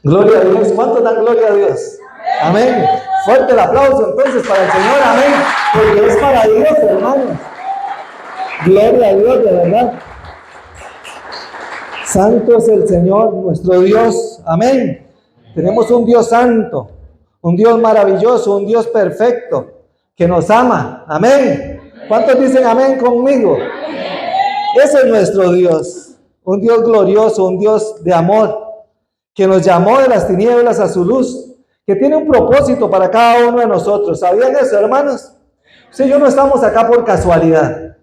Gloria a Dios. ¿Cuántos dan gloria a Dios? Amén. Fuerte el aplauso entonces para el Señor. Amén. Porque es para Dios, hermanos. Gloria a Dios, de verdad. Santo es el Señor, nuestro Dios. Amén. Tenemos un Dios santo, un Dios maravilloso, un Dios perfecto, que nos ama. Amén. ¿Cuántos dicen amén conmigo? Ese es nuestro Dios. Un Dios glorioso, un Dios de amor, que nos llamó de las tinieblas a su luz, que tiene un propósito para cada uno de nosotros. ¿Sabían eso, hermanos? Si yo no estamos acá por casualidad.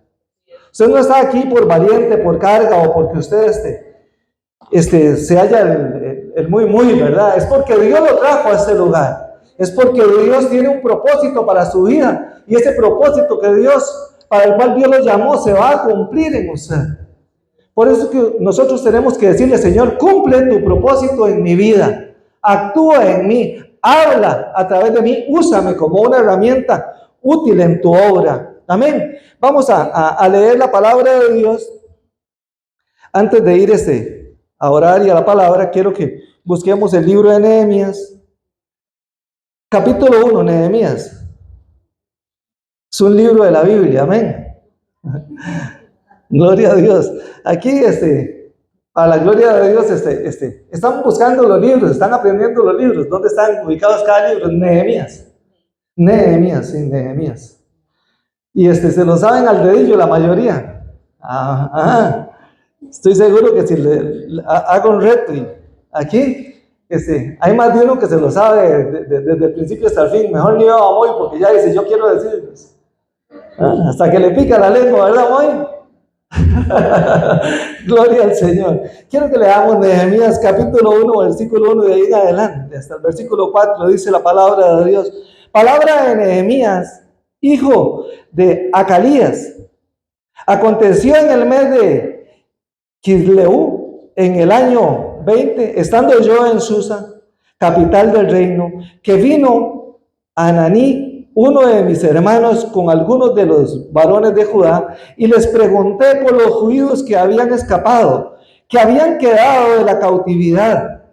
Usted no está aquí por valiente, por carga o porque usted se haya el muy, ¿verdad? Es porque Dios lo trajo a este lugar. Es porque Dios tiene un propósito para su vida. Y ese propósito para el cual Dios lo llamó, se va a cumplir en usted. Por eso es que nosotros tenemos que decirle, Señor, cumple tu propósito en mi vida. Actúa en mí. Habla a través de mí. Úsame como una herramienta útil en tu obra. Amén. Vamos a leer la palabra de Dios. Antes de ir a orar y a la palabra, quiero que busquemos el libro de Nehemías. Capítulo 1, Nehemías. Es un libro de la Biblia, amén. Gloria a Dios. Aquí, a la gloria de Dios, están buscando los libros, están aprendiendo los libros. ¿Dónde están ubicados cada libro? Nehemías. Nehemías, sí, Nehemías. Y se lo saben al dedillo la mayoría. Estoy seguro que si le hago un reto aquí, hay más de uno que se lo sabe desde el principio hasta el fin. Mejor ni yo a Moy, porque ya dice, yo quiero decirles. Hasta que le pica la lengua, ¿verdad, Moy? Gloria al Señor. Quiero que leamos Nehemías capítulo 1, versículo 1 de ahí en adelante, hasta el versículo 4, dice la palabra de Dios. Palabra de Nehemías, hijo de Acalías. Aconteció en el mes de Kisleu, en el año 20, estando yo en Susa, capital del reino, que vino Ananí, uno de mis hermanos, con algunos de los varones de Judá, y les pregunté por los judíos que habían escapado, que habían quedado de la cautividad,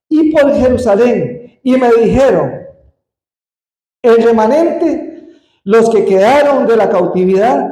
y por Jerusalén, y me dijeron, el remanente, los que quedaron de la cautividad,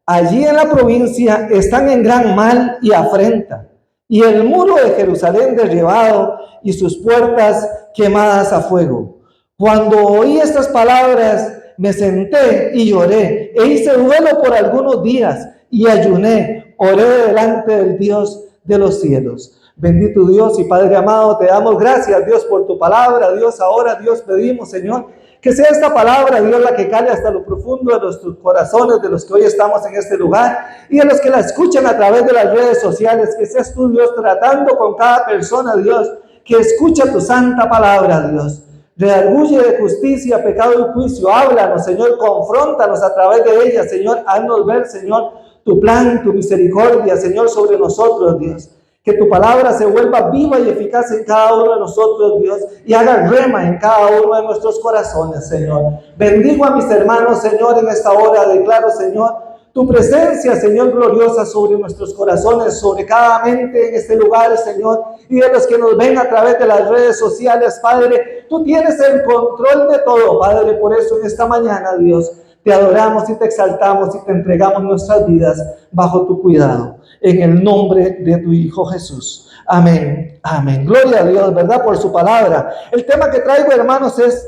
allí en la provincia están en gran mal y afrenta, y el muro de Jerusalén derribado y sus puertas quemadas a fuego. Cuando oí estas palabras, me senté y lloré, e hice duelo por algunos días, y ayuné, oré delante del Dios de los cielos. Bendito Dios y Padre amado, te damos gracias, Dios, por tu palabra. Dios, ahora, Dios, pedimos, Señor, que sea esta palabra, Dios, la que cale hasta lo profundo de nuestros corazones, de los que hoy estamos en este lugar, y de los que la escuchan a través de las redes sociales. Que seas tú, Dios, tratando con cada persona, Dios, que escucha tu santa palabra, Dios. Redarguye de justicia, pecado y juicio. Háblanos, Señor, confróntanos a través de ella, Señor. Haznos ver, Señor, tu plan, tu misericordia, Señor, sobre nosotros, Dios. Que tu palabra se vuelva viva y eficaz en cada uno de nosotros, Dios, y haga rema en cada uno de nuestros corazones, Señor. Bendigo a mis hermanos, Señor, en esta hora. Declaro, Señor, tu presencia, Señor, gloriosa sobre nuestros corazones, sobre cada mente en este lugar, Señor, y de los que nos ven a través de las redes sociales, Padre. Tú tienes el control de todo, Padre. Por eso en esta mañana, Dios, te adoramos y te exaltamos y te entregamos nuestras vidas bajo tu cuidado. En el nombre de tu Hijo Jesús. Amén. Amén. Gloria a Dios, ¿verdad? Por su palabra. El tema que traigo, hermanos, es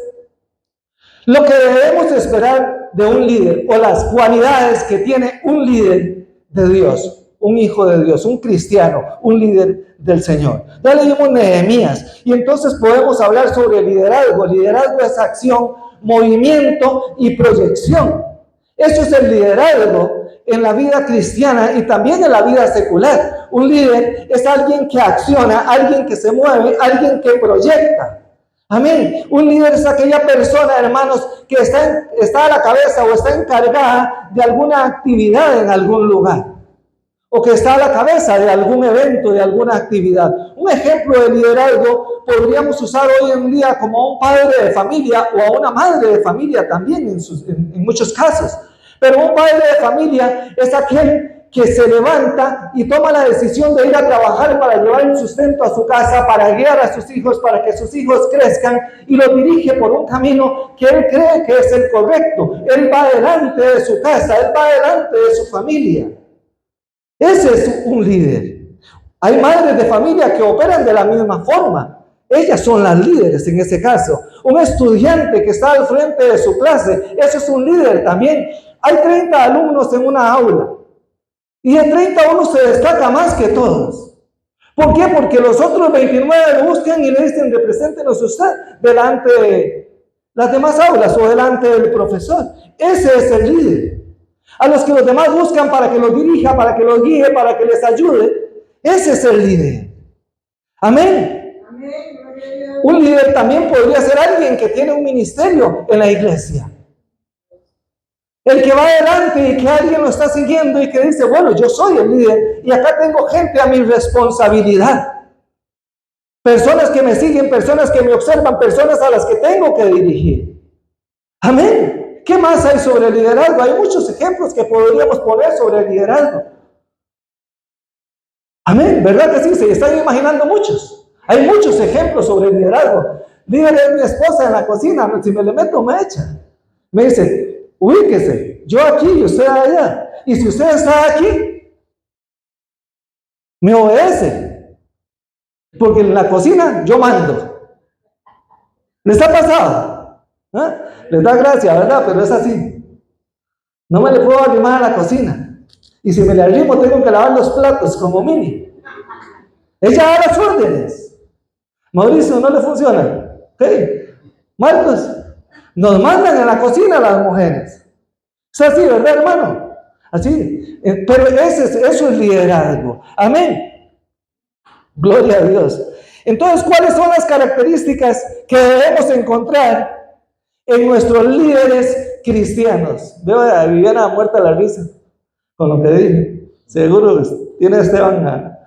lo que debemos esperar de un líder, o las cualidades que tiene un líder de Dios, un hijo de Dios, un cristiano, un líder del Señor. Ya leímos Nehemías, y entonces podemos hablar sobre liderazgo. Liderazgo es acción, movimiento y proyección. Eso es el liderazgo en la vida cristiana y también en la vida secular. Un líder es alguien que acciona, alguien que se mueve, alguien que proyecta. Amén. Un líder es aquella persona, hermanos, que está a la cabeza o está encargada de alguna actividad en algún lugar, o que está a la cabeza de algún evento, de alguna actividad. Un ejemplo de liderazgo podríamos usar hoy en día como a un padre de familia o a una madre de familia también en muchos casos. Pero un padre de familia es aquel que se levanta y toma la decisión de ir a trabajar para llevar el sustento a su casa, para guiar a sus hijos, para que sus hijos crezcan, y los dirige por un camino que él cree que es el correcto. Él va delante de su casa, él va delante de su familia. Ese es un líder. Hay madres de familia que operan de la misma forma. Ellas son las líderes en ese caso. Un estudiante que está al frente de su clase, eso es un líder también. Hay 30 alumnos en una aula y de 30 uno se destaca más que todos. ¿Por qué? Porque los otros 29 lo buscan y le dicen: represéntenos usted delante de las demás aulas o delante del profesor. Ese es el líder. A los que los demás buscan para que los dirija, para que los guíe, para que les ayude, ese es el líder. Amén. Un líder también podría ser alguien que tiene un ministerio en la iglesia. El que va adelante y que alguien lo está siguiendo y que dice: bueno, yo soy el líder y acá tengo gente a mi responsabilidad. Personas que me siguen, personas que me observan, personas a las que tengo que dirigir. Amén. ¿Qué más hay sobre el liderazgo? Hay muchos ejemplos que podríamos poner sobre el liderazgo. Amén. ¿Verdad que sí? Se están imaginando muchos. Hay muchos ejemplos sobre el liderazgo. Líder es mi esposa en la cocina. Si me le meto, me echa. Me dice: ubíquese, yo aquí y usted allá. Y si usted está aquí, me obedece. Porque en la cocina yo mando. ¿Les ha pasado? ¿Eh? Les da gracia, ¿verdad? Pero es así. No me le puedo arrimar a la cocina. Y si me le arrimo, tengo que lavar los platos como Mini. Ella da las órdenes. Mauricio, ¿no le funciona? Hey, Marcos, nos mandan en la cocina las mujeres. Es así, ¿verdad, hermano? Así. Pero eso es liderazgo. Amén. Gloria a Dios. Entonces, ¿cuáles son las características que debemos encontrar en nuestros líderes cristianos? Veo a Viviana muerta la risa con lo que dije. Seguro tiene a Esteban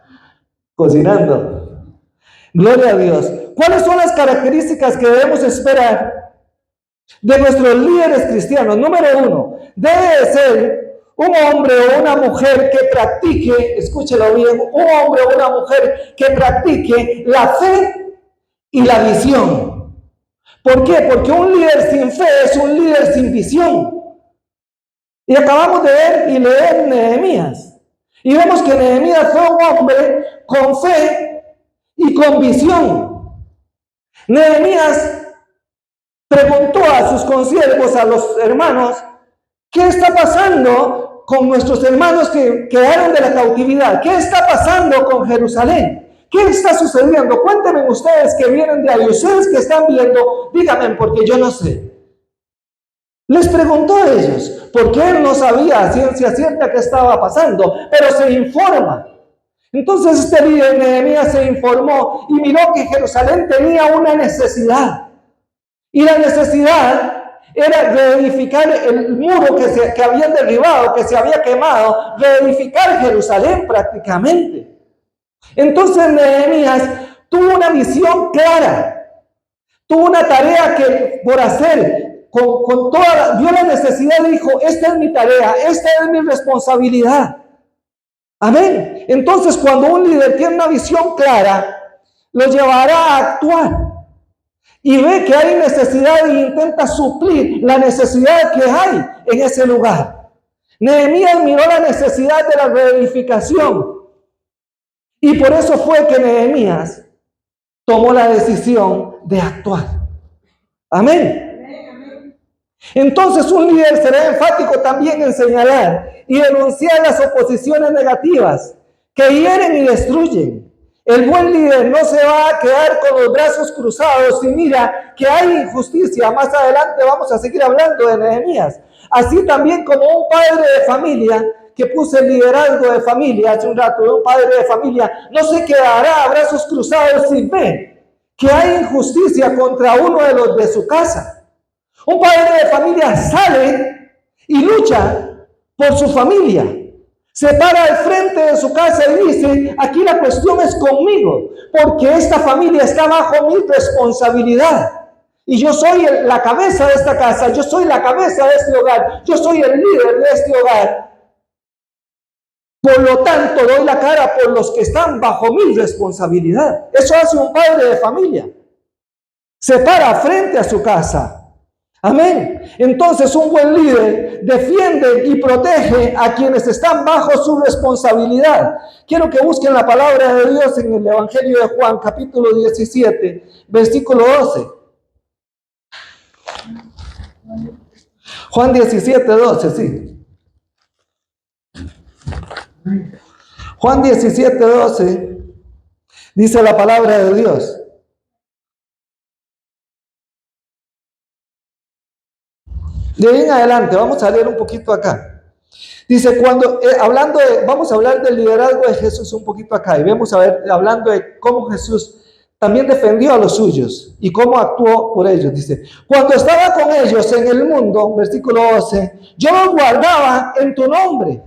cocinando. Gloria a Dios. ¿Cuáles son las características que debemos esperar de nuestros líderes cristianos? Número 1, debe ser un hombre o una mujer que practique, escúchelo bien, un hombre o una mujer que practique la fe y la visión. ¿Por qué? Porque un líder sin fe es un líder sin visión. Y acabamos de ver y leer Nehemías. Y vemos que Nehemías fue un hombre con fe y con visión. Nehemías preguntó a sus consiervos, a los hermanos: ¿qué está pasando con nuestros hermanos que quedaron de la cautividad? ¿Qué está pasando con Jerusalén? ¿Qué está sucediendo? Cuéntenme ustedes que vienen de ahí, ustedes que están viendo, díganme, porque yo no sé. Les preguntó a ellos, porque él no sabía a ciencia cierta qué estaba pasando, pero se informa. Entonces este líder Nehemías se informó y miró que Jerusalén tenía una necesidad. Y la necesidad era reedificar el muro que habían derribado, que se había quemado, reedificar Jerusalén prácticamente. Entonces Nehemías tuvo una visión clara, tuvo una tarea por hacer, vio la necesidad y dijo: esta es mi tarea, esta es mi responsabilidad. Amén. Entonces, cuando un líder tiene una visión clara, lo llevará a actuar y ve que hay necesidad e intenta suplir la necesidad que hay en ese lugar. Nehemías miró la necesidad de la reedificación y por eso fue que Nehemías tomó la decisión de actuar. Amén. Entonces un líder será enfático también en señalar y denunciar las oposiciones negativas que hieren y destruyen. El buen líder no se va a quedar con los brazos cruzados y mira que hay injusticia. Más adelante vamos a seguir hablando de Nehemías. Así también como un padre de familia, que puse el liderazgo de familia hace un rato, un padre de familia no se quedará a brazos cruzados si ve que hay injusticia contra uno de los de su casa. Un padre de familia sale y lucha por su familia. Se para al frente de su casa y dice: aquí la cuestión es conmigo, porque esta familia está bajo mi responsabilidad. Y yo soy la cabeza de esta casa, yo soy la cabeza de este hogar, yo soy el líder de este hogar. Por lo tanto, doy la cara por los que están bajo mi responsabilidad. Eso hace un padre de familia. Se para frente a su casa. Amén. Entonces un buen líder defiende y protege a quienes están bajo su responsabilidad. Quiero que busquen la palabra de Dios en el Evangelio de Juan, capítulo 17, versículo 12. Juan 17, 12, sí. Juan 17, 12 dice la palabra de Dios. De ahí en adelante, vamos a leer un poquito acá. Dice, vamos a hablar del liderazgo de Jesús un poquito acá. Y vamos a ver, hablando de cómo Jesús también defendió a los suyos y cómo actuó por ellos. Dice, cuando estaba con ellos en el mundo, versículo 12, yo los guardaba en tu nombre.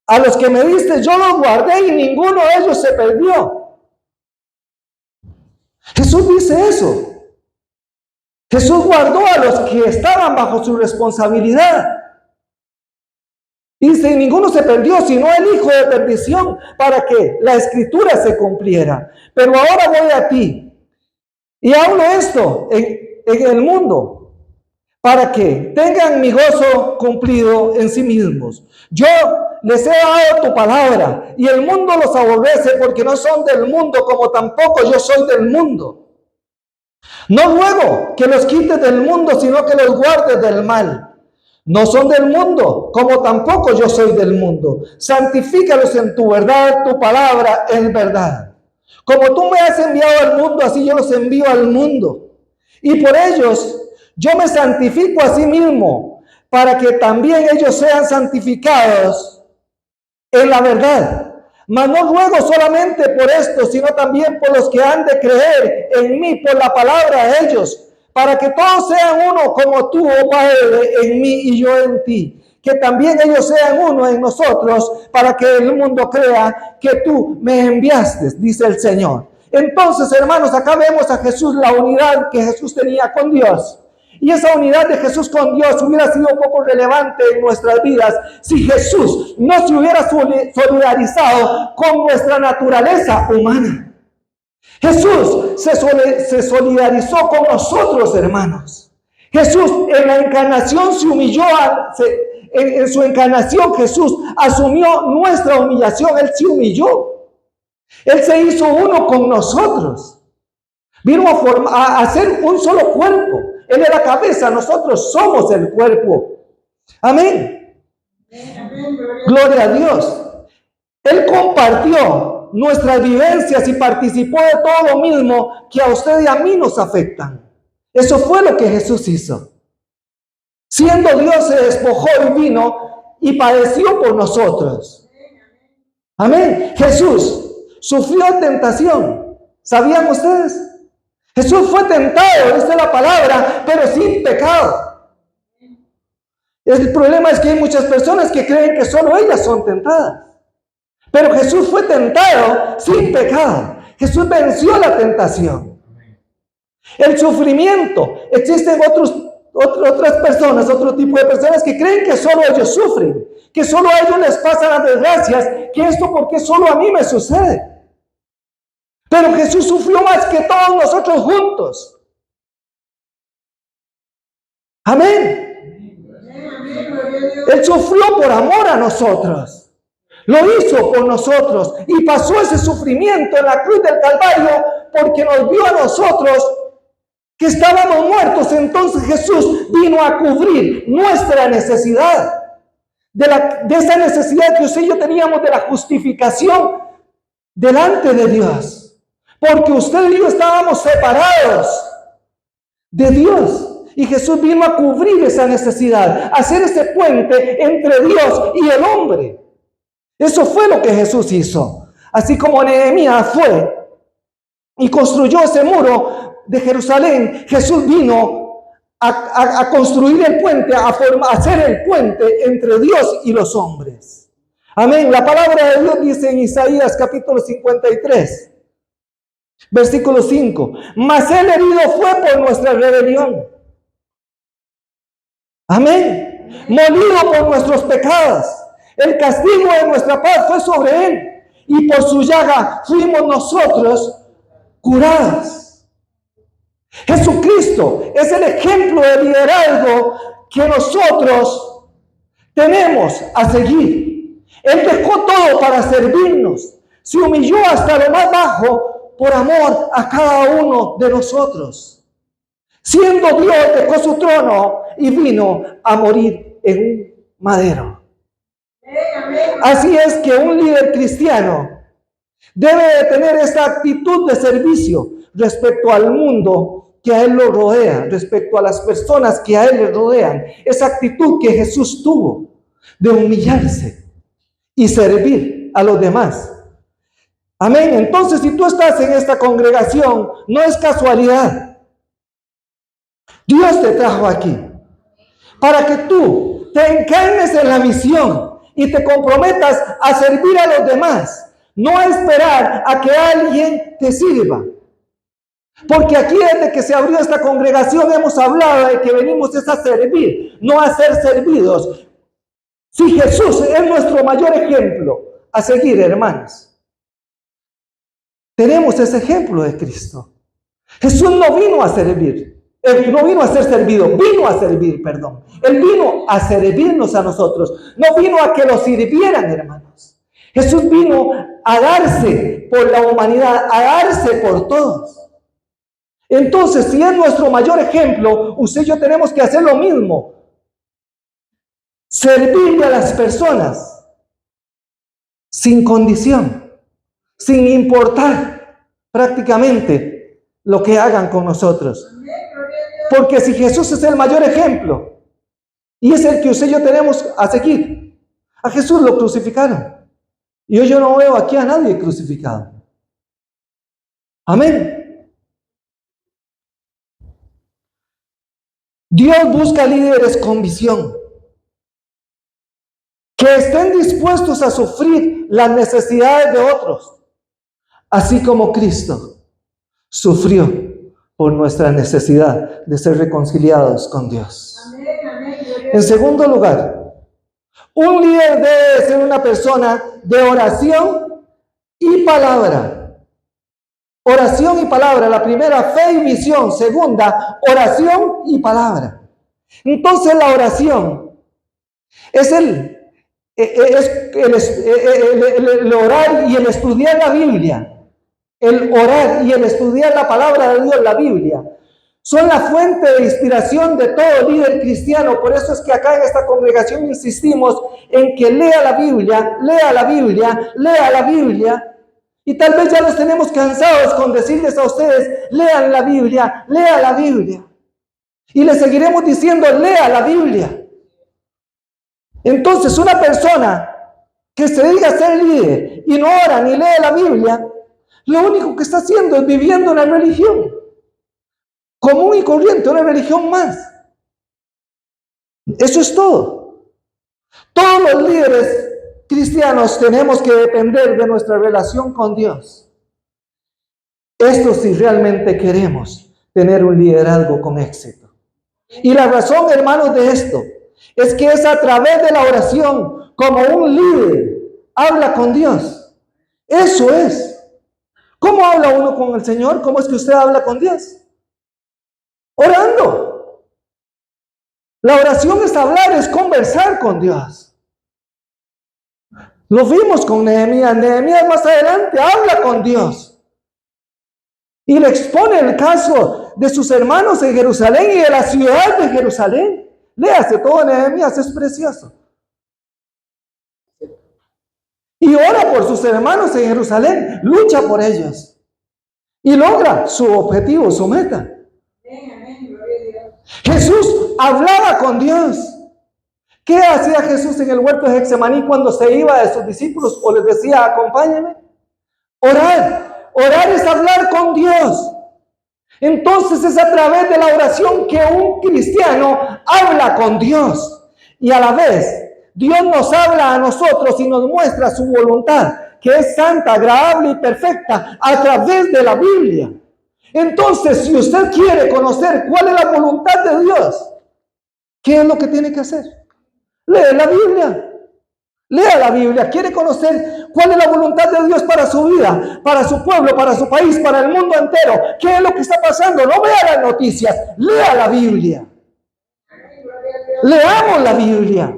A los que me diste, yo los guardé y ninguno de ellos se perdió. Jesús dice eso. Jesús guardó a los que estaban bajo su responsabilidad. Dice, y ninguno se perdió, sino el hijo de perdición, para que la escritura se cumpliera. Pero ahora voy a ti, y hablo esto en el mundo, para que tengan mi gozo cumplido en sí mismos. Yo les he dado tu palabra, y el mundo los aborrece, porque no son del mundo, como tampoco yo soy del mundo. No ruego que los quites del mundo, sino que los guardes del mal. No son del mundo, como tampoco yo soy del mundo. Santifícalos en tu verdad, tu palabra es verdad. Como tú me has enviado al mundo, así yo los envío al mundo. Y por ellos yo me santifico a sí mismo, para que también ellos sean santificados en la verdad. Mas no ruego solamente por esto, sino también por los que han de creer en mí por la palabra de ellos, para que todos sean uno como tú, oh Padre, en mí y yo en ti. Que también ellos sean uno en nosotros, para que el mundo crea que tú me enviaste, dice el Señor. Entonces, hermanos, acá vemos a Jesús, la unidad que Jesús tenía con Dios. Y esa unidad de Jesús con Dios hubiera sido un poco relevante en nuestras vidas si Jesús no se hubiera solidarizado con nuestra naturaleza humana. Jesús se solidarizó con nosotros, hermanos. Jesús en la encarnación se humilló, en su encarnación Jesús asumió nuestra humillación, Él se humilló. Él se hizo uno con nosotros. Vino a hacer un solo cuerpo. Él es la cabeza, nosotros somos el cuerpo. Amén. Gloria a Dios. Él compartió nuestras vivencias y participó de todo lo mismo que a usted y a mí nos afectan. Eso fue lo que Jesús hizo. Siendo Dios, se despojó y vino y padeció por nosotros. Amén. Jesús sufrió tentación. ¿Sabían ustedes? Jesús fue tentado, dice la palabra, pero sin pecado. El problema es que hay muchas personas que creen que solo ellas son tentadas. Pero Jesús fue tentado sin pecado. Jesús venció la tentación. El sufrimiento. Existen otras personas, otro tipo de personas que creen que solo ellos sufren, que solo a ellos les pasan las desgracias, que esto porque solo a mí me sucede. Pero Jesús sufrió más que todos nosotros juntos. Amén. Él sufrió por amor a nosotros. Lo hizo por nosotros y pasó ese sufrimiento en la cruz del Calvario porque nos vio a nosotros que estábamos muertos. Entonces Jesús vino a cubrir nuestra necesidad, de esa necesidad que usted y yo teníamos de la justificación delante de Dios. Porque usted y yo estábamos separados de Dios. Y Jesús vino a cubrir esa necesidad, a hacer ese puente entre Dios y el hombre. Eso fue lo que Jesús hizo. Así como Nehemías fue y construyó ese muro de Jerusalén, Jesús vino a construir el puente, a hacer el puente entre Dios y los hombres. Amén. La palabra de Dios dice en Isaías capítulo 53. Versículo 5. Mas él herido fue por nuestra rebelión. Amén. Molido por nuestros pecados. El castigo de nuestra paz fue sobre él, y por su llaga fuimos nosotros curados. Jesucristo es el ejemplo de liderazgo que nosotros tenemos a seguir. Él dejó todo para servirnos. Se humilló hasta lo más bajo por amor a cada uno de nosotros. Siendo Dios, dejó su trono y vino a morir en un madero. Así es que un líder cristiano debe de tener esta actitud de servicio respecto al mundo que a él lo rodea, respecto a las personas que a él le rodean. Esa actitud que Jesús tuvo de humillarse y servir a los demás. Amén. Entonces, si tú estás en esta congregación, no es casualidad. Dios te trajo aquí para que tú te encarnes en la misión y te comprometas a servir a los demás, no a esperar a que alguien te sirva. Porque aquí desde que se abrió esta congregación hemos hablado de que venimos es a servir, no a ser servidos. Si Jesús es nuestro mayor ejemplo a seguir, hermanos, tenemos ese ejemplo de Cristo. Jesús no vino a servir, Él no vino a ser servido, vino a servir, perdón. Él vino a servirnos a nosotros, no vino a que lo sirvieran, hermanos. Jesús vino a darse por la humanidad, a darse por todos. Entonces, si es nuestro mayor ejemplo, usted y yo tenemos que hacer lo mismo. Servirle a las personas sin condición, sin importar prácticamente lo que hagan con nosotros. Porque si Jesús es el mayor ejemplo y es el que usted y yo tenemos a seguir, a Jesús lo crucificaron. Y hoy yo no veo aquí a nadie crucificado. Amén. Dios busca líderes con visión, que estén dispuestos a sufrir las necesidades de otros, así como Cristo sufrió por nuestra necesidad de ser reconciliados con Dios. En segundo lugar, un líder debe ser una persona de oración y palabra. Oración y palabra. La primera, fe y visión. Segunda, oración y palabra. Entonces la oración es el orar y el estudiar la Biblia. El orar y el estudiar la palabra de Dios, la Biblia, son la fuente de inspiración de todo líder cristiano. Por eso es que acá en esta congregación insistimos en que lea la Biblia, lea la Biblia, lea la Biblia. Y tal vez ya los tenemos cansados con decirles a ustedes, lean la Biblia, lea la Biblia. Y les seguiremos diciendo, lea la Biblia. Entonces, una persona que se diga ser líder y no ora ni lee la Biblia, lo único que está haciendo es viviendo una religión común y corriente, una religión más. Eso es todo. Todos los líderes cristianos tenemos que depender de nuestra relación con Dios. Esto si realmente queremos tener un liderazgo con éxito. Y la razón, hermanos, de esto es que es a través de la oración como un líder habla con Dios. Eso es. ¿Cómo habla uno con el Señor? ¿Cómo es que usted habla con Dios? Orando. La oración es hablar, es conversar con Dios. Lo vimos con Nehemías. Nehemías más adelante habla con Dios y le expone el caso de sus hermanos en Jerusalén y de la ciudad de Jerusalén. Léase todo Nehemías, es precioso. Y ora por sus hermanos en Jerusalén, lucha por ellos y logra su objetivo, su meta. Jesús hablaba con Dios. ¿Qué hacía Jesús en el huerto de Getsemaní cuando se iba de sus discípulos o les decía, acompáñenme? Orar. Orar es hablar con Dios. Entonces es a través de la oración que un cristiano habla con Dios. Y a la vez, Dios nos habla a nosotros y nos muestra su voluntad, que es santa, agradable y perfecta, a través de la Biblia. Entonces, si usted quiere conocer cuál es la voluntad de Dios, ¿qué es lo que tiene que hacer? Lee la Biblia. Lea la Biblia. ¿Quiere conocer cuál es la voluntad de Dios para su vida, para su pueblo, para su país, para el mundo entero? ¿Qué es lo que está pasando? No vea las noticias. Lea la Biblia. Leamos la Biblia.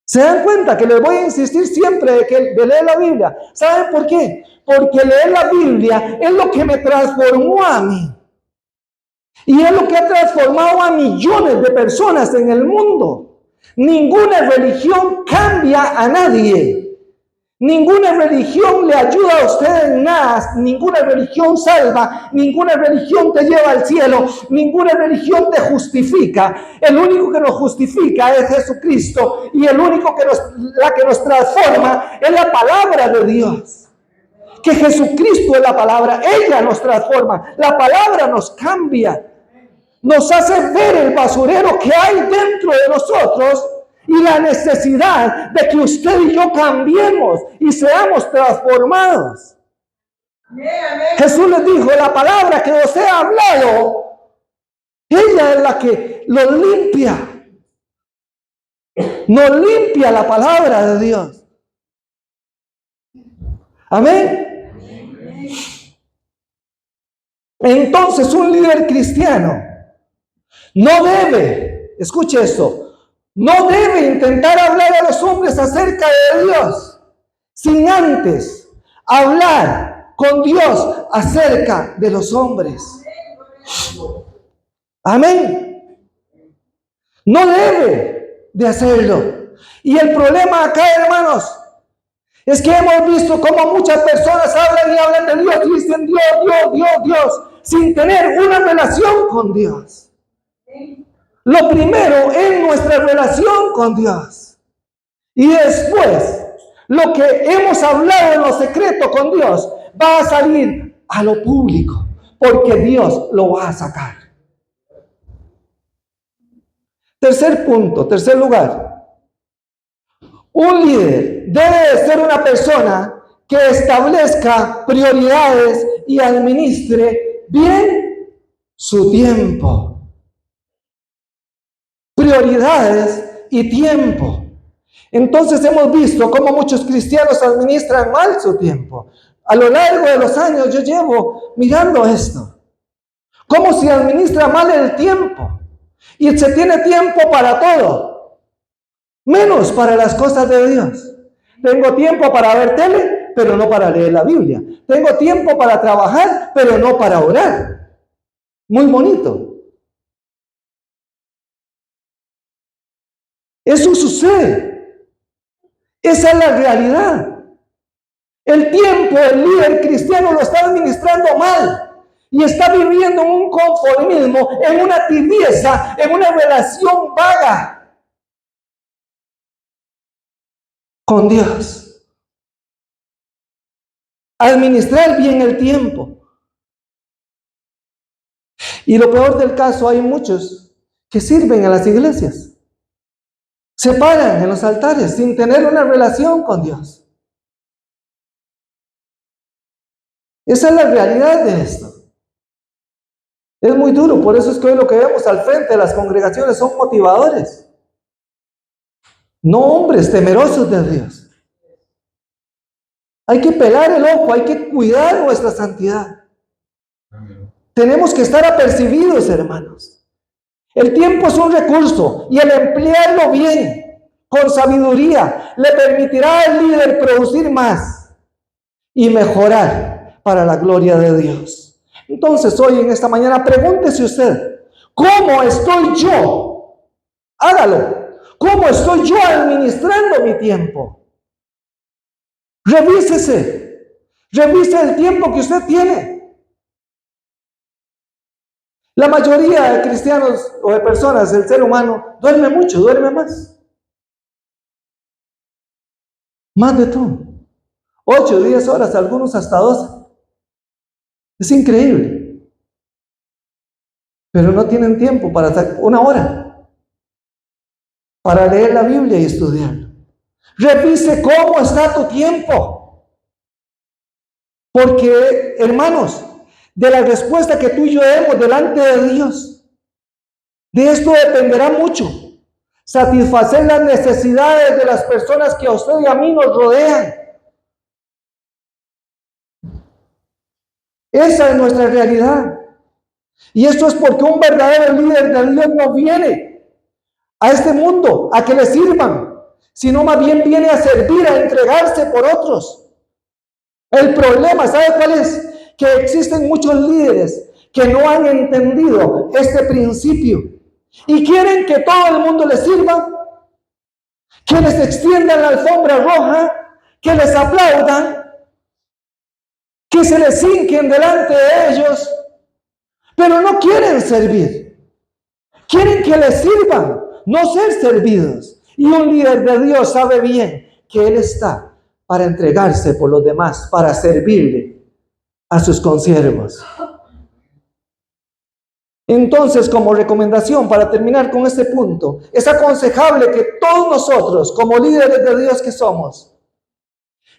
¿Se dan cuenta que les voy a insistir siempre de leer la Biblia? ¿Saben por qué? Porque leer la Biblia es lo que me transformó a mí. Y es lo que ha transformado a millones de personas en el mundo. Ninguna religión cambia a nadie. Ninguna religión le ayuda a usted en nada. Ninguna religión salva. Ninguna religión te lleva al cielo. Ninguna religión te justifica. El único que nos justifica es Jesucristo. Y el único que nos transforma es la palabra de Dios. Que Jesucristo es la palabra. Ella nos transforma. La palabra nos cambia. Nos hace ver el basurero que hay dentro de nosotros y la necesidad de que usted y yo cambiemos y seamos transformados. Jesús les dijo, la palabra que os he hablado, ella es la que los limpia. Nos limpia la palabra de Dios. Amén. Entonces un líder cristiano no debe, escuche esto, no debe intentar hablar a los hombres acerca de Dios sin antes hablar con Dios acerca de los hombres. Amén. No debe de hacerlo. Y el problema acá, hermanos, es que hemos visto cómo muchas personas hablan y hablan de Dios y dicen Dios, sin tener una relación con Dios. Lo primero es nuestra relación con Dios. Y después, lo que hemos hablado en lo secreto con Dios va a salir a lo público, porque Dios lo va a sacar. Tercer punto, tercer lugar. Un líder debe de ser una persona que establezca prioridades y administre bien su tiempo. Prioridades y tiempo. Entonces hemos visto cómo muchos cristianos administran mal su tiempo. A lo largo de los años yo llevo mirando esto. Cómo se administra mal el tiempo. Y se tiene tiempo para todo, menos para las cosas de Dios. Tengo tiempo para ver tele, pero no para leer la Biblia. Tengo tiempo para trabajar, pero no para orar. Muy bonito. Eso sucede. Esa es la realidad. El tiempo, el líder cristiano lo está administrando mal. Y está viviendo en un conformismo, en una tibieza, en una relación vaga con Dios. Administrar bien el tiempo. Y lo peor del caso, hay muchos que sirven a las iglesias. Se paran en los altares sin tener una relación con Dios. Esa es la realidad de esto. Es muy duro, por eso es que hoy lo que vemos al frente de las congregaciones son motivadores. No hombres temerosos de Dios. Hay que pelar el ojo, hay que cuidar nuestra santidad. Tenemos que estar apercibidos, hermanos. El tiempo es un recurso y el emplearlo bien, con sabiduría, le permitirá al líder producir más y mejorar para la gloria de Dios. Entonces, hoy en esta mañana, pregúntese usted, ¿cómo estoy yo? Hágalo. ¿Cómo estoy yo administrando mi tiempo? Revísese. Revise el tiempo que usted tiene. La mayoría de cristianos o de personas, el ser humano, duerme mucho, duerme más. Más de todo. 8, 10 horas, algunos hasta 12. Es increíble. Pero no tienen tiempo para hacer 1 hora para leer la Biblia y estudiarlo. Revise cómo está tu tiempo. Porque, hermanos, de la respuesta que tú y yo demos delante de Dios, de esto dependerá mucho. satisfacer las necesidades de las personas que a usted y a mí nos rodean. Esa es nuestra realidad. Y esto es porque un verdadero líder de Dios no viene a este mundo a que le sirvan, sino más bien viene a servir, a entregarse por otros. El problema, ¿sabe cuál es? Que existen muchos líderes que no han entendido este principio y quieren que todo el mundo les sirva, que les extiendan la alfombra roja, que les aplaudan, que se les hinquen delante de ellos, pero no quieren servir. Quieren que les sirvan, no ser servidos. Y un líder de Dios sabe bien que Él está para entregarse por los demás, para servirle a sus consiervos. Entonces, como recomendación, para terminar con este punto, es aconsejable que todos nosotros, como líderes de Dios que somos,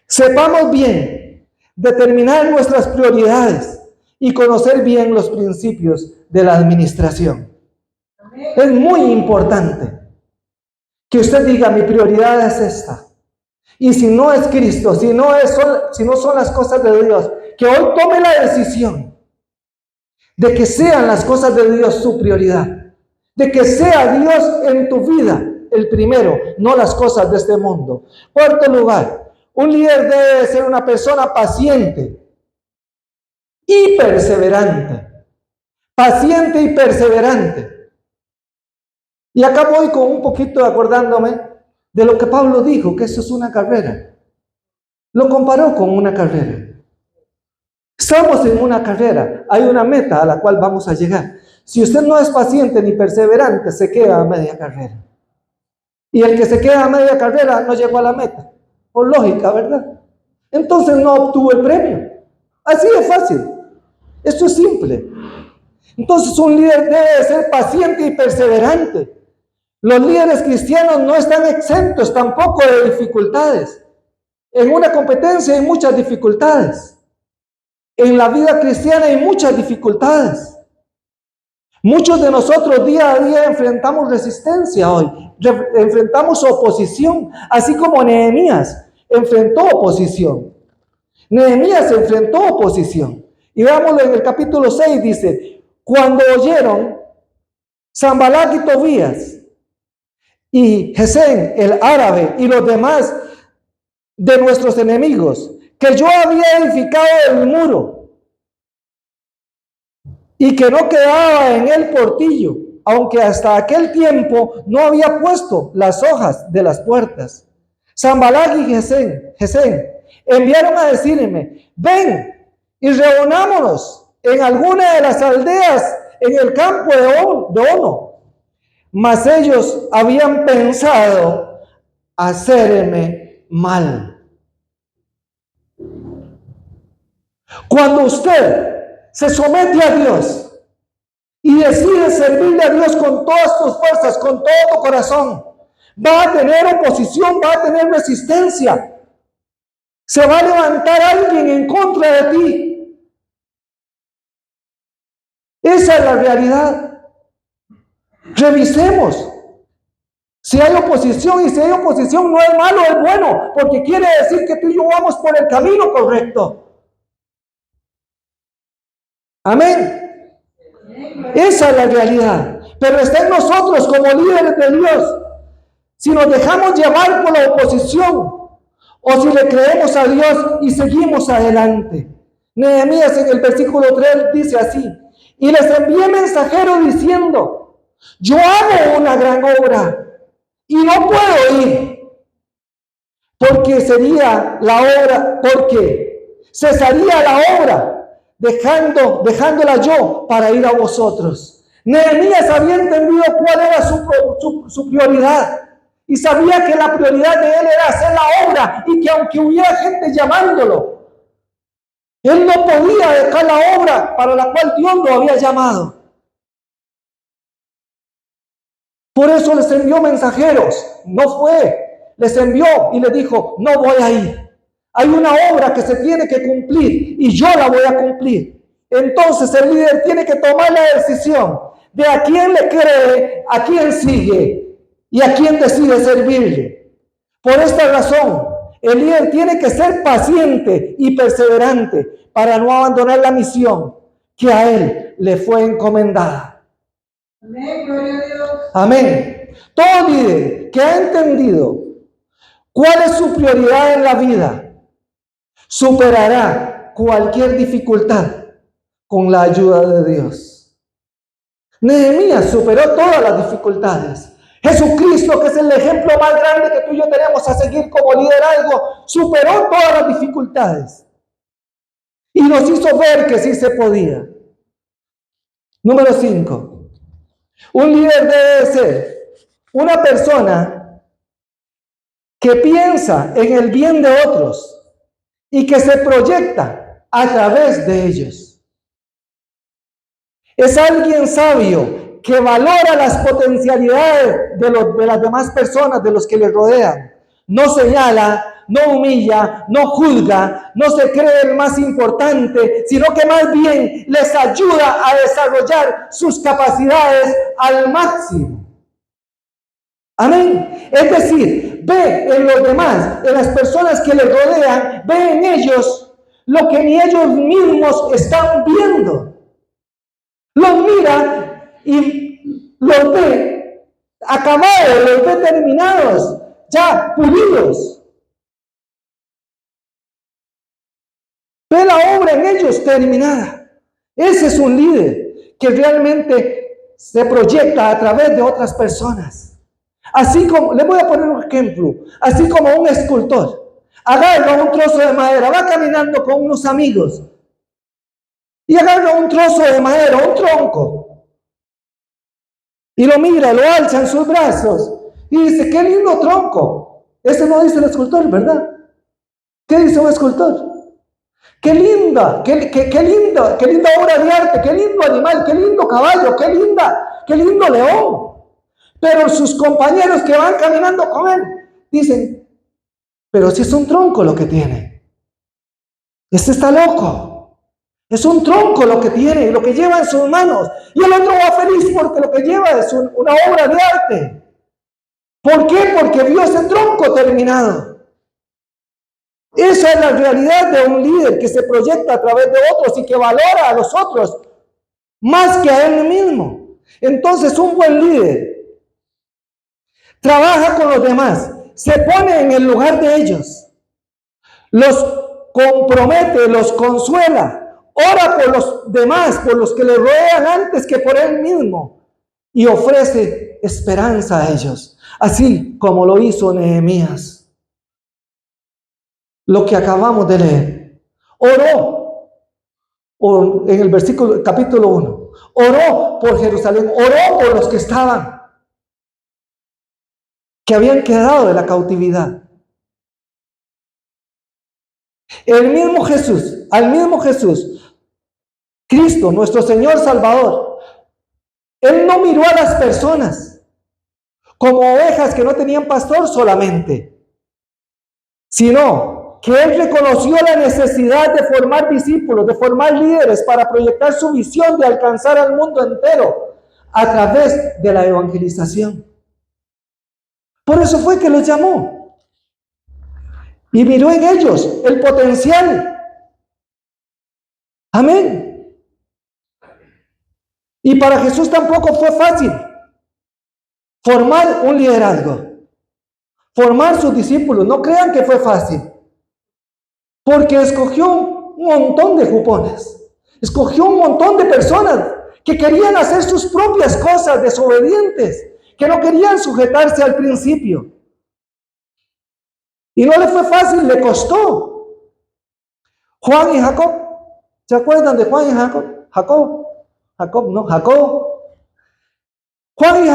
sepamos bien determinar nuestras prioridades y conocer bien los principios de la administración. Es muy importante que usted diga, mi prioridad es esta. Y si no es Cristo, si no son las cosas de Dios, que hoy tome la decisión de que sean las cosas de Dios su prioridad, de que sea Dios en tu vida el primero, no las cosas de este mundo. Cuarto lugar, un líder debe ser una persona paciente y perseverante. Paciente y perseverante. Y acá voy con un poquito acordándome de lo que Pablo dijo, que eso es una carrera. Lo comparó con una carrera. Estamos en una carrera, hay una meta a la cual vamos a llegar. Si usted no es paciente ni perseverante, se queda a media carrera. Y el que se queda a media carrera no llegó a la meta. Por lógica, ¿verdad? Entonces no obtuvo el premio. Así de fácil. Esto es simple. Entonces un líder debe ser paciente y perseverante. Los líderes cristianos no están exentos tampoco de dificultades. En una competencia hay muchas dificultades. En la vida cristiana hay muchas dificultades. Muchos de nosotros día a día enfrentamos resistencia hoy, enfrentamos oposición, así como Nehemías enfrentó oposición. Nehemías enfrentó oposición. Y veámoslo en el capítulo 6, dice, cuando oyeron Sanbalat y Tobías y Gesem, el árabe, y los demás de nuestros enemigos, que yo había edificado el muro y que no quedaba en el portillo, aunque hasta aquel tiempo no había puesto las hojas de las puertas. Sanbalat y Gesem enviaron a decirme, ven y reunámonos en alguna de las aldeas en el campo de Ono. Mas ellos habían pensado hacerme mal. Cuando usted se somete a Dios y decide servirle a Dios con todas tus fuerzas, con todo tu corazón, va a tener oposición, va a tener resistencia. Se va a levantar alguien en contra de ti. Esa es la realidad. Revisemos. Si hay oposición, y si hay oposición no es malo, es bueno, porque quiere decir que tú y yo vamos por el camino correcto. Amén. Esa es la realidad. Pero está en nosotros como líderes de Dios. Si nos dejamos llevar por la oposición o si le creemos a Dios y seguimos adelante. Nehemías en el versículo 3 dice así: y les envié mensajero diciendo, yo hago una gran obra y no puedo ir, porque cesaría la obra dejándola yo para ir a vosotros. Nehemías había entendido cuál era su prioridad y sabía que la prioridad de él era hacer la obra y que aunque hubiera gente llamándolo, él no podía dejar la obra para la cual Dios lo había llamado. Por eso les envió mensajeros, no fue, les envió y les dijo, no voy a ir. Hay una obra que se tiene que cumplir y yo la voy a cumplir. Entonces el líder tiene que tomar la decisión de a quién le cree, a quién sigue y a quién decide servirle. Por esta razón, el líder tiene que ser paciente y perseverante para no abandonar la misión que a él le fue encomendada. Amén, gloria a Dios. Amén. Todo líder que ha entendido cuál es su prioridad en la vida superará cualquier dificultad con la ayuda de Dios. Nehemías superó todas las dificultades. Jesucristo, que es el ejemplo más grande que tú y yo tenemos a seguir como liderazgo, superó todas las dificultades y nos hizo ver que sí se podía. Número 5. Un líder debe ser una persona que piensa en el bien de otros y que se proyecta a través de ellos. Es alguien sabio que valora las potencialidades de las demás personas, de los que le rodean. No señala, no humilla, no juzga, no se cree el más importante, sino que más bien les ayuda a desarrollar sus capacidades al máximo. Amén. Es decir, ve en los demás, en las personas que le rodean, ve en ellos lo que ni ellos mismos están viendo. Los mira y los ve acabados, los ve terminados, ya pulidos. Ve la obra en ellos terminada. Ese es un líder que realmente se proyecta a través de otras personas. Así como, le voy a poner un ejemplo, así como un escultor agarra un trozo de madera, va caminando con unos amigos y agarra un trozo de madera, un tronco, y lo mira, lo alza en sus brazos y dice, qué lindo tronco. Ese no dice el escultor, ¿verdad? ¿Qué dice un escultor? Qué linda, qué linda obra de arte, qué lindo animal, qué lindo caballo, qué lindo león. Pero sus compañeros que van caminando con él dicen, pero si es un tronco lo que tiene. Este está loco. Es un tronco lo que tiene, lo que lleva en sus manos. Y el otro va feliz porque lo que lleva es una obra de arte. ¿Por qué? Porque vio ese tronco terminado. Esa es la realidad de un líder que se proyecta a través de otros y que valora a los otros más que a él mismo. Entonces, un buen líder trabaja con los demás, se pone en el lugar de ellos, los compromete, los consuela, ora por los demás, por los que le rodean antes que por él mismo, y ofrece esperanza a ellos, así como lo hizo Nehemías. Lo que acabamos de leer. Oró en el versículo, capítulo 1. Oró por Jerusalén, oró por los que estaban, que habían quedado de la cautividad. Al mismo Jesús, Cristo, nuestro Señor Salvador, Él no miró a las personas como ovejas que no tenían pastor solamente, sino que Él reconoció la necesidad de formar discípulos, de formar líderes para proyectar su visión de alcanzar al mundo entero a través de la evangelización. Por eso fue que los llamó y miró en ellos el potencial. Amén. Y para Jesús tampoco fue fácil formar un liderazgo, formar sus discípulos. No crean que fue fácil. Porque escogió un montón de jupones, escogió un montón de personas que querían hacer sus propias cosas, desobedientes, que no querían sujetarse al principio. Y no le fue fácil, le costó. Juan y Jacob, ¿se acuerdan de Juan y Jacob? Jacob. Juan y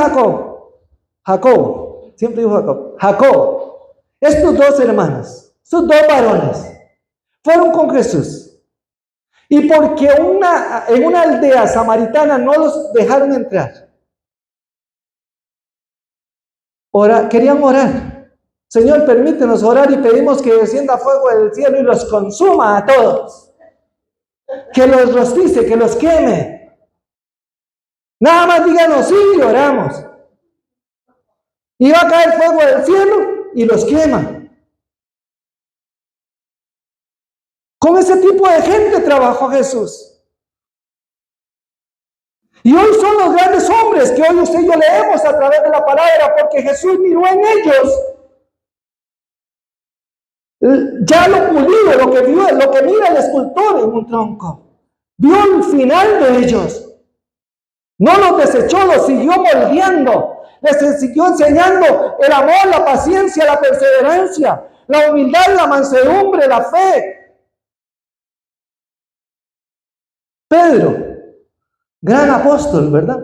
Jacob, siempre digo Jacob, estos dos hermanos, estos dos varones, fueron con Jesús. Y porque en una aldea samaritana no los dejaron entrar, querían orar. Señor, permítenos orar y pedimos que descienda fuego del cielo y los consuma a todos. Que los rostice, que los queme. Nada más díganos sí y oramos. Y va a caer fuego del cielo y los quema. Con ese tipo de gente trabajó Jesús. Y hoy son los grandes hombres que hoy usted y yo leemos a través de la palabra, porque Jesús miró en ellos ya lo pulido, lo que vio, lo que mira el escultor en un tronco. Vio el final de ellos. No los desechó, los siguió moldeando. Les siguió enseñando el amor, la paciencia, la perseverancia, la humildad, la mansedumbre, la fe. Pedro, gran apóstol, ¿verdad?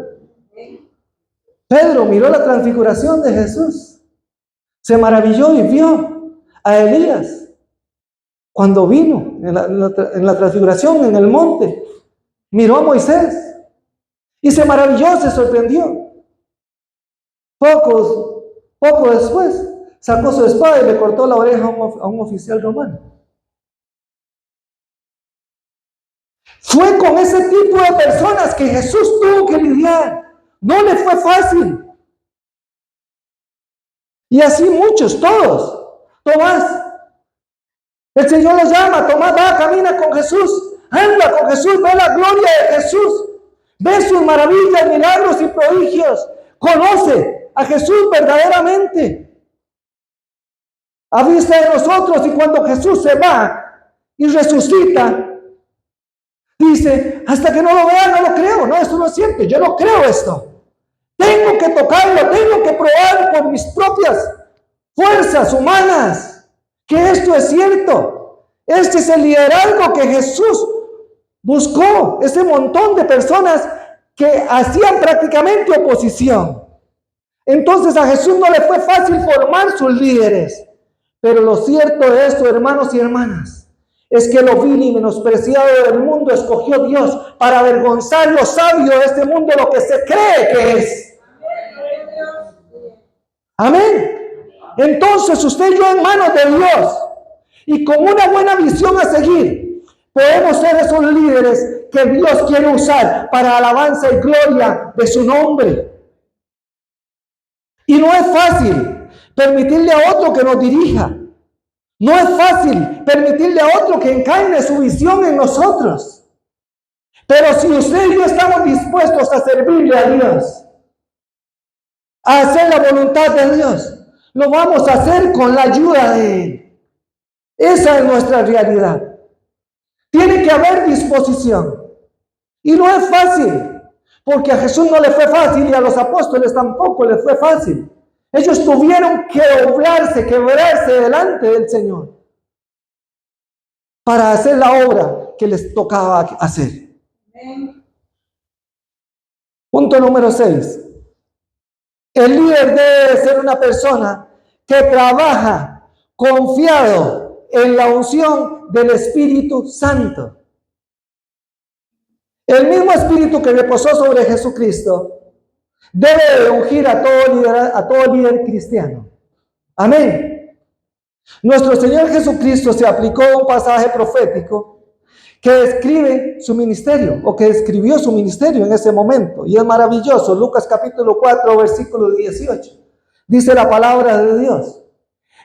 Pedro miró la transfiguración de Jesús. Se maravilló y vio a Elías cuando vino en la transfiguración en el monte. Miró a Moisés y se maravilló, se sorprendió. Poco después sacó su espada y le cortó la oreja a un oficial romano. Fue con ese tipo de personas que Jesús tuvo que lidiar. No le fue fácil. Y así muchos, todos. Tomás, el Señor los llama. Tomás va, camina con Jesús, anda con Jesús, ve la gloria de Jesús, ve sus maravillas, milagros y prodigios. Conoce a Jesús verdaderamente a vista de nosotros. Y cuando Jesús se va y resucita, dice, hasta que no lo vea no lo creo. No, esto no es cierto, yo no creo esto. Tengo que tocarlo, tengo que probar por mis propias fuerzas humanas que esto es cierto. Este es el liderazgo que Jesús buscó, ese montón de personas que hacían prácticamente oposición. Entonces a Jesús no le fue fácil formar sus líderes. Pero lo cierto de esto, hermanos y hermanas, es que lo vil y menospreciado del mundo escogió Dios para avergonzar lo sabio de este mundo, lo que se cree que es. Amén. Entonces usted y yo en manos de Dios y con una buena visión a seguir, podemos ser esos líderes que Dios quiere usar para alabanza y gloria de su nombre. Y no es fácil permitirle a otro que nos dirija. No es fácil permitirle a otro que encarne su visión en nosotros. Pero si usted y yo estamos dispuestos a servirle a Dios, a hacer la voluntad de Dios, lo vamos a hacer con la ayuda de Él. Esa es nuestra realidad. Tiene que haber disposición. Y no es fácil, porque a Jesús no le fue fácil y a los apóstoles tampoco les fue fácil. Ellos tuvieron que doblarse, quebrarse delante del Señor para hacer la obra que les tocaba hacer. Punto número 6. El líder debe ser una persona que trabaja confiado en la unción del Espíritu Santo. El mismo Espíritu que reposó sobre Jesucristo debe de ungir a todo líder cristiano. Amén. Nuestro Señor Jesucristo se aplicó un pasaje profético que describe su ministerio, o que describió su ministerio en ese momento, y es maravilloso. Lucas capítulo 4, versículo 18. Dice la palabra de Dios: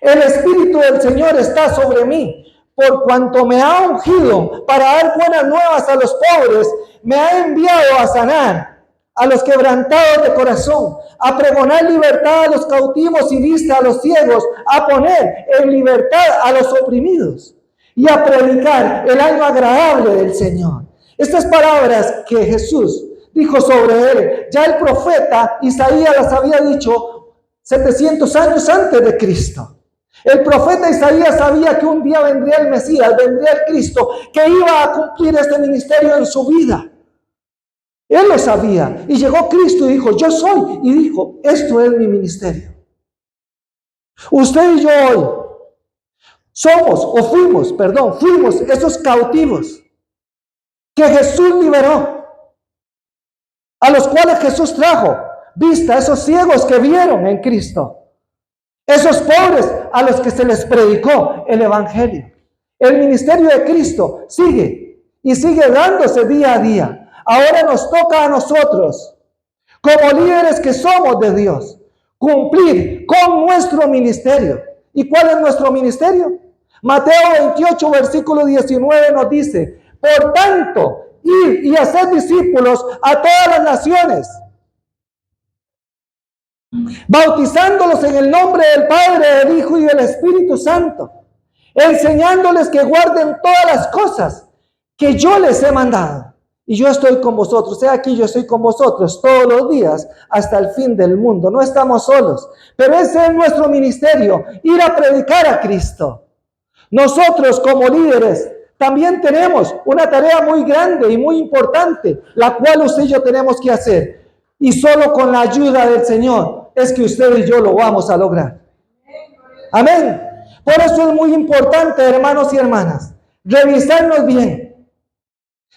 el Espíritu del Señor está sobre mí, por cuanto me ha ungido para dar buenas nuevas a los pobres, me ha enviado a sanar a los quebrantados de corazón, a pregonar libertad a los cautivos y vista a los ciegos, a poner en libertad a los oprimidos y a predicar el año agradable del Señor. Estas palabras que Jesús dijo sobre él, ya el profeta Isaías las había dicho 700 años antes de Cristo. El profeta Isaías sabía que un día vendría el Mesías, vendría el Cristo, que iba a cumplir este ministerio en su vida. Él lo sabía, y llegó Cristo y dijo, yo soy, y dijo, esto es mi ministerio. Usted y yo hoy fuimos esos cautivos que Jesús liberó, a los cuales Jesús trajo vista, esos ciegos que vieron en Cristo, esos pobres a los que se les predicó el Evangelio. El ministerio de Cristo sigue y sigue dándose día a día. Ahora nos toca a nosotros, como líderes que somos de Dios, cumplir con nuestro ministerio. ¿Y cuál es nuestro ministerio? Mateo 28, versículo 19 nos dice: por tanto, ir y hacer discípulos a todas las naciones, bautizándolos en el nombre del Padre, del Hijo y del Espíritu Santo, enseñándoles que guarden todas las cosas que yo les he mandado. Y yo estoy con vosotros. He aquí, yo estoy con vosotros todos los días hasta el fin del mundo. No estamos solos, pero ese es nuestro ministerio, ir a predicar a Cristo. Nosotros como líderes también tenemos una tarea muy grande y muy importante, la cual usted y yo tenemos que hacer. Y solo con la ayuda del Señor es que usted y yo lo vamos a lograr. Amén. Por eso es muy importante, hermanos y hermanas, revisarnos bien.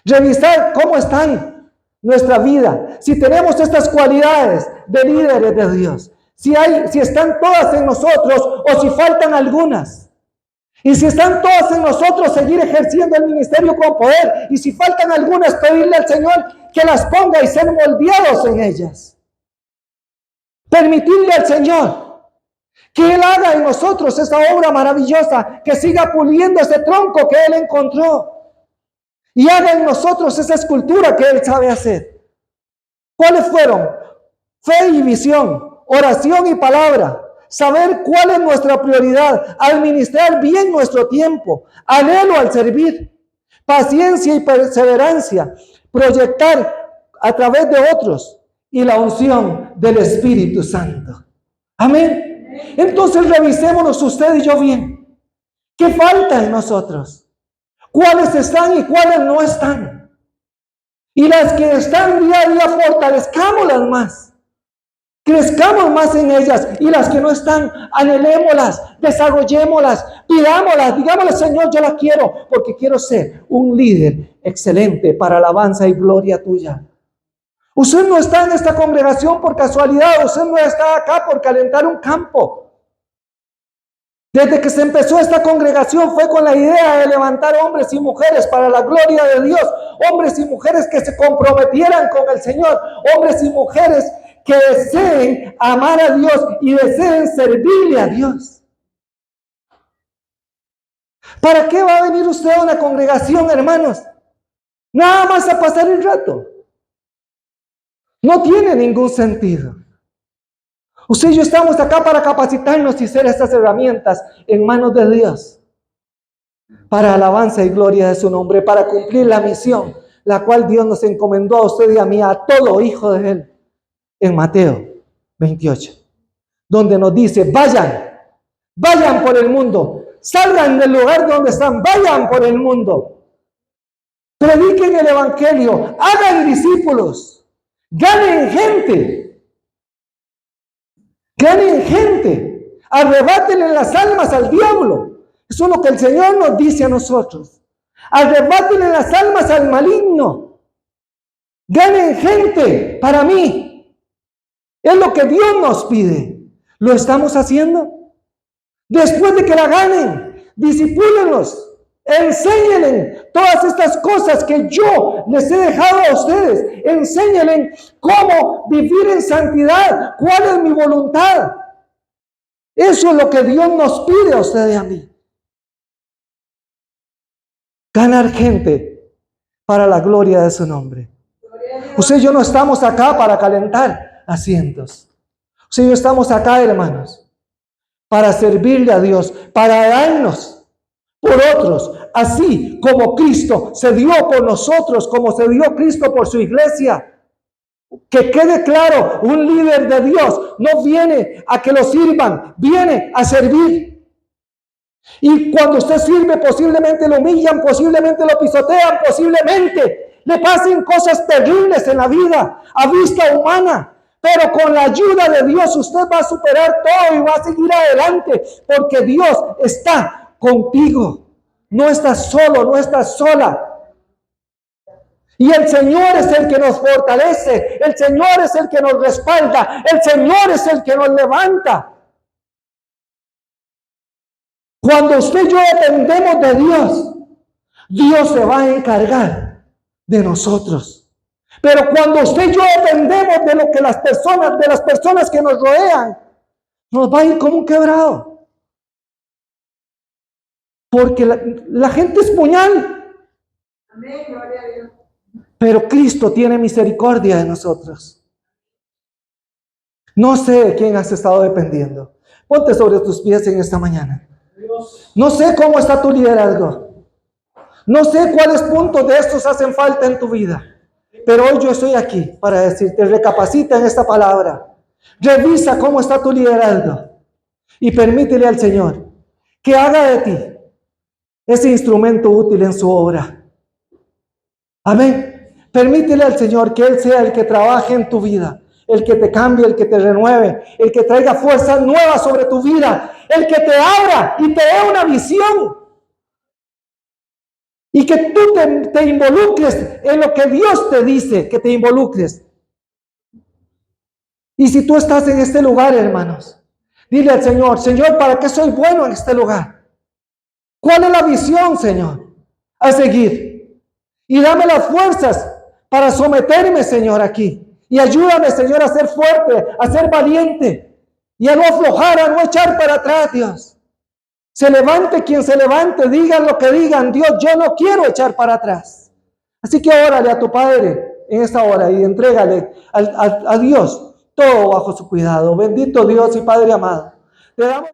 Revisar cómo están nuestra vida. Si tenemos estas cualidades de líderes de Dios. Si están todas en nosotros o si faltan algunas. Y si están todas en nosotros, seguir ejerciendo el ministerio con poder. Y si faltan algunas, pedirle al Señor que las ponga y ser moldeados en ellas. Permitirle al Señor que Él haga en nosotros esa obra maravillosa, que siga puliendo ese tronco que Él encontró. Y haga en nosotros esa escultura que Él sabe hacer. ¿Cuáles fueron? Fe y visión, oración y palabra. Saber cuál es nuestra prioridad, administrar bien nuestro tiempo, anhelo al servir, paciencia y perseverancia, proyectar a través de otros y la unción del Espíritu Santo. Amén. Entonces revisémonos usted y yo bien. ¿Qué falta en nosotros? ¿Cuáles están y cuáles no están? Y las que están día a día, fortalezcámoslas más. Crezcamos más en ellas. Y las que no están, anhelémoslas, desarrollémoslas, pidámoslas, digámosle: Señor, yo la quiero porque quiero ser un líder excelente para alabanza y gloria tuya. Usted no está en esta congregación por casualidad. Usted no está acá por calentar un campo. Desde que se empezó esta congregación fue con la idea de levantar hombres y mujeres para la gloria de Dios, hombres y mujeres que se comprometieran con el Señor, hombres y mujeres que deseen amar a Dios y deseen servirle a Dios. ¿Para qué va a venir usted a una congregación, hermanos? Nada más a pasar el rato. No tiene ningún sentido. Usted y yo estamos acá para capacitarnos y ser estas herramientas en manos de Dios. Para alabanza y gloria de su nombre, para cumplir la misión, la cual Dios nos encomendó a usted y a mí, a todo hijo de Él. En Mateo 28, donde nos dice: vayan por el mundo, salgan del lugar donde están, vayan por el mundo. Prediquen el evangelio, hagan discípulos, ganen gente. Ganen gente, arrebátenle las almas al diablo. Eso es lo que el Señor nos dice a nosotros. Arrebátenle las almas al maligno. Ganen gente para mí. Es lo que Dios nos pide. ¿Lo estamos haciendo? Después de que la ganen, discipúlenlos, enséñenles todas estas cosas que yo les he dejado a ustedes. Enséñenles cómo vivir en santidad, cuál es mi voluntad. Eso es lo que Dios nos pide a ustedes y a mí. Ganar gente para la gloria de su nombre. Usted y yo no estamos acá para calentar asientos. Usted y yo estamos acá, hermanos, para servirle a Dios, para darnos por otros, así como Cristo se dio por nosotros, como se dio Cristo por su iglesia. Que quede claro, un líder de Dios no viene a que lo sirvan, viene a servir. Y cuando usted sirve, posiblemente lo humillan, posiblemente lo pisotean, posiblemente le pasen cosas terribles en la vida, a vista humana. Pero con la ayuda de Dios usted va a superar todo y va a seguir adelante, porque Dios está contigo. No estás solo, no estás sola. Y el Señor es el que nos fortalece, el Señor es el que nos respalda, el Señor es el que nos levanta. Cuando usted y yo dependemos de Dios, Dios se va a encargar de nosotros. Pero cuando usted y yo dependemos de lo que de las personas que nos rodean, nos va a ir como un quebrado. Porque la gente es puñal. Amén, gloria a Dios. Pero Cristo tiene misericordia de nosotros. No sé de quién has estado dependiendo. Ponte sobre tus pies en esta mañana. No sé cómo está tu liderazgo. No sé cuáles puntos de estos hacen falta en tu vida. Pero hoy yo estoy aquí para decirte, recapacita en esta palabra. Revisa cómo está tu liderazgo. Y permítele al Señor que haga de ti ese instrumento útil en su obra. Amén. Permítele al Señor que Él sea el que trabaje en tu vida, el que te cambie, el que te renueve, el que traiga fuerzas nuevas sobre tu vida, el que te abra y te dé una visión. Y que tú te involucres en lo que Dios te dice que te involucres. Y si tú estás en este lugar, hermanos, dile al Señor, Señor, ¿para qué soy bueno en este lugar? ¿Cuál es la visión, Señor, a seguir? Y dame las fuerzas para someterme, Señor, aquí. Y ayúdame, Señor, a ser fuerte, a ser valiente. Y a no aflojar, a no echar para atrás, Dios. Se levante quien se levante, digan lo que digan. Dios, yo no quiero echar para atrás. Así que órale a tu Padre en esta hora y entrégale a Dios todo bajo su cuidado. Bendito Dios y Padre amado. Te damos...